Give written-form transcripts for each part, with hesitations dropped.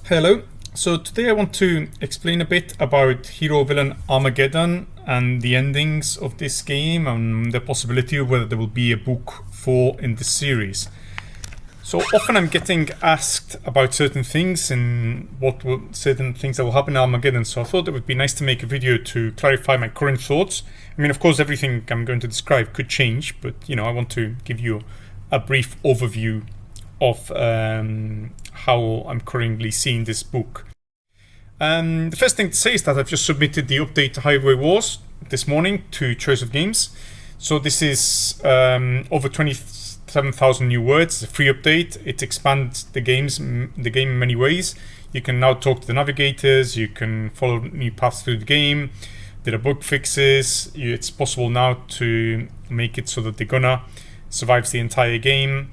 Hello. So today I want to explain a bit about hero villain Armageddon and the endings of this game and the possibility of whether there will be a book 4 in this series. So often I'm getting asked about certain things and certain things that will happen in Armageddon, so I thought it would be nice to make a video to clarify my current thoughts. I mean, of course, everything I'm going to describe could change, but I want to give you a brief overview of how I'm currently seeing this book. The first thing to say is that I've just submitted the update to Highway Wars this morning to Choice of Games. So this is over 27,000 new words. It's a free update. It expands the game in many ways. You can now talk to the navigators. You can follow new paths through the game. There are bug fixes. It's possible now to make it so that the gunner survives the entire game.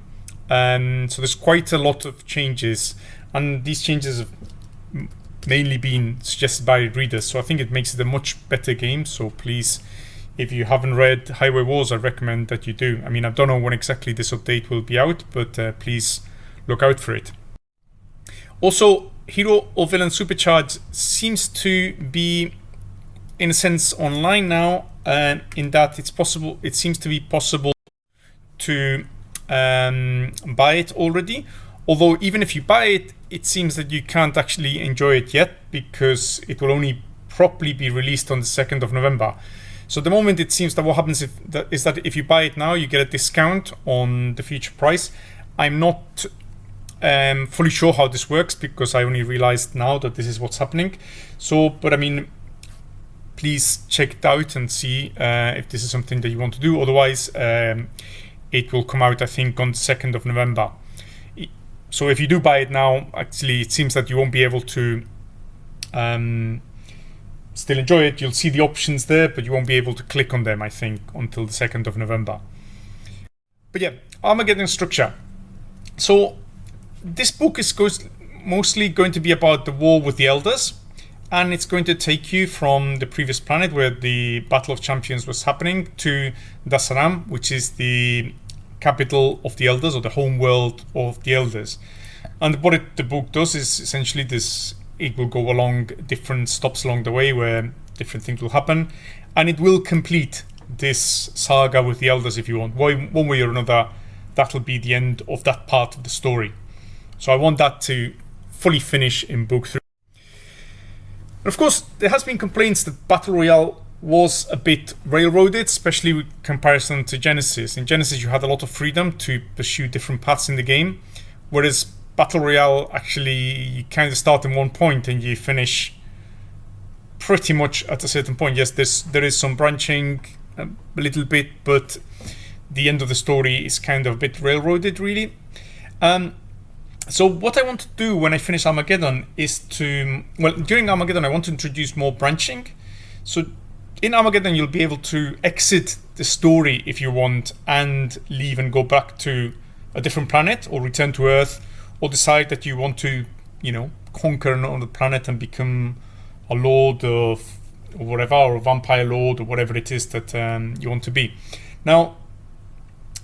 So there's quite a lot of changes, and these changes have mainly been suggested by readers, so I think it makes it a much better game. So please, if you haven't read Highway Wars, I recommend that you do. I mean, I don't know when exactly this update will be out, but please look out for it. Also, hero or villain Supercharge seems to be, in a sense, online now, in that it seems to be possible to buy it already. Although even if you buy it, it seems that you can't actually enjoy it yet because it will only properly be released on the 2nd of November. So at the moment it seems that what happens is that if you buy it now, you get a discount on the future price. I'm not fully sure how this works because I only realized now that this is what's happening. But I mean, please check it out and see if this is something that you want to do. Otherwise, it will come out, I think, on the 2nd of November. So if you do buy it now, actually, it seems that you won't be able to still enjoy it. You'll see the options there, but you won't be able to click on them, I think, until the 2nd of November. But yeah, Armageddon structure. So this book is mostly going to be about the war with the Elders, and it's going to take you from the previous planet where the Battle of Champions was happening to Dasaram, which is the capital of the Elders, or the home world of the Elders. And what the book does is essentially it will go along different stops along the way where different things will happen, and it will complete this saga with the Elders if you want. One way or another, that'll be the end of that part of the story. So I want that to fully finish in book 3. And of course, there has been complaints that Battle Royale was a bit railroaded, especially with comparison to Genesis. In Genesis, you had a lot of freedom to pursue different paths in the game, whereas Battle Royale, actually, you kind of start in one point and you finish pretty much at a certain point. Yes, there is some branching a little bit, but the end of the story is kind of a bit railroaded, really. So what I want to do when I finish Armageddon is during Armageddon, I want to introduce more branching. So in Armageddon, you'll be able to exit the story if you want and leave and go back to a different planet or return to Earth, or decide that you want to, conquer another planet and become a lord of or whatever, or a vampire lord or whatever it is that you want to be. Now,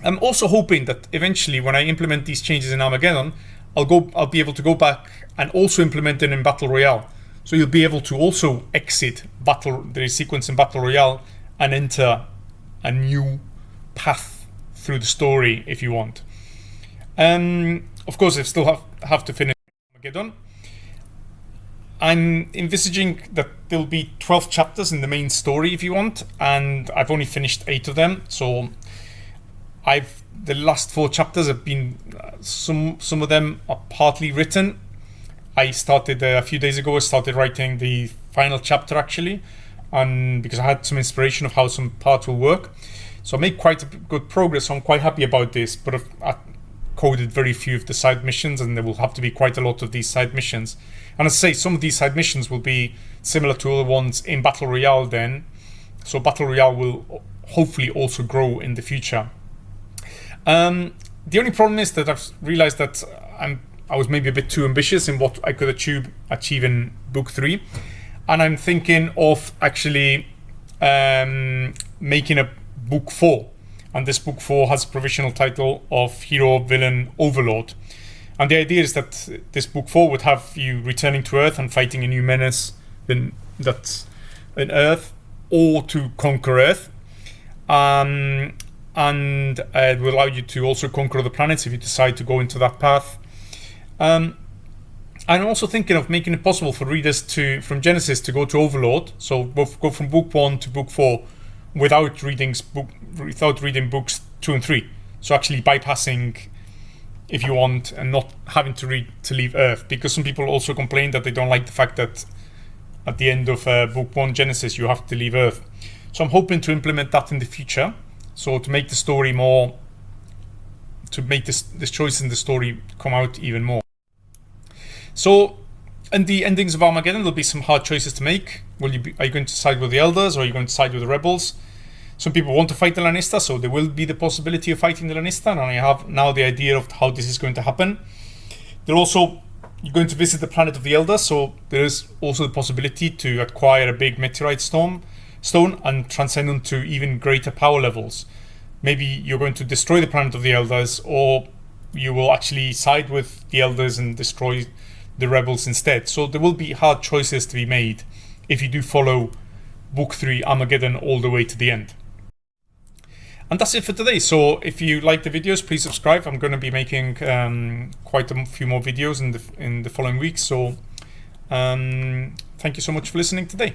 I'm also hoping that eventually when I implement these changes in Armageddon, I'll be able to go back and also implement it in Battle Royale. So you'll be able to also exit the sequence in Battle Royale and enter a new path through the story if you want. Of course, I still have to finish Armageddon. I'm envisaging that there'll be 12 chapters in the main story if you want, and I've only finished 8 of them. So the last 4 chapters have been some of them are partly written. I started a few days ago. I started writing the final chapter actually, and because I had some inspiration of how some parts will work. So I made quite a good progress. So I'm quite happy about this. But I coded very few of the side missions, and there will have to be quite a lot of these side missions. And as I say, some of these side missions will be similar to other ones in Battle Royale. Then, so Battle Royale will hopefully also grow in the future. The only problem is that I've realized that I was maybe a bit too ambitious in what I could achieve in book 3, and I'm thinking of actually making a book 4, and this book 4 has a provisional title of Hero Villain Overlord. And the idea is that this book 4 would have you returning to Earth and fighting a new menace that's in Earth, or to conquer Earth. And it will allow you to also conquer other planets if you decide to go into that path. I'm also thinking of making it possible for readers from Genesis to go to Overlord, so go from book 1 to book 4 without reading books 2 and 3. So actually bypassing, if you want, and not having to leave Earth, because some people also complain that they don't like the fact that at the end of book 1 Genesis you have to leave Earth. So I'm hoping to implement that in the future, so to make the story this choice in the story come out even more. So in the endings of Armageddon, there'll be some hard choices to make. Are you going to side with the Elders, or are you going to side with the rebels? Some people want to fight the Lannister, so there will be the possibility of fighting the Lannister, and I have now the idea of how this is going to happen. You're going to visit the planet of the Elders, so there is also the possibility to acquire a big meteorite stone and transcend them to even greater power levels. Maybe you're going to destroy the planet of the Elders, or you will actually side with the Elders and destroy the rebels instead. So there will be hard choices to be made if you do follow book 3 Armageddon all the way to the end. And that's it for today. So if you like the videos, please subscribe. I'm going to be making quite a few more videos in the following weeks. So thank you so much for listening today.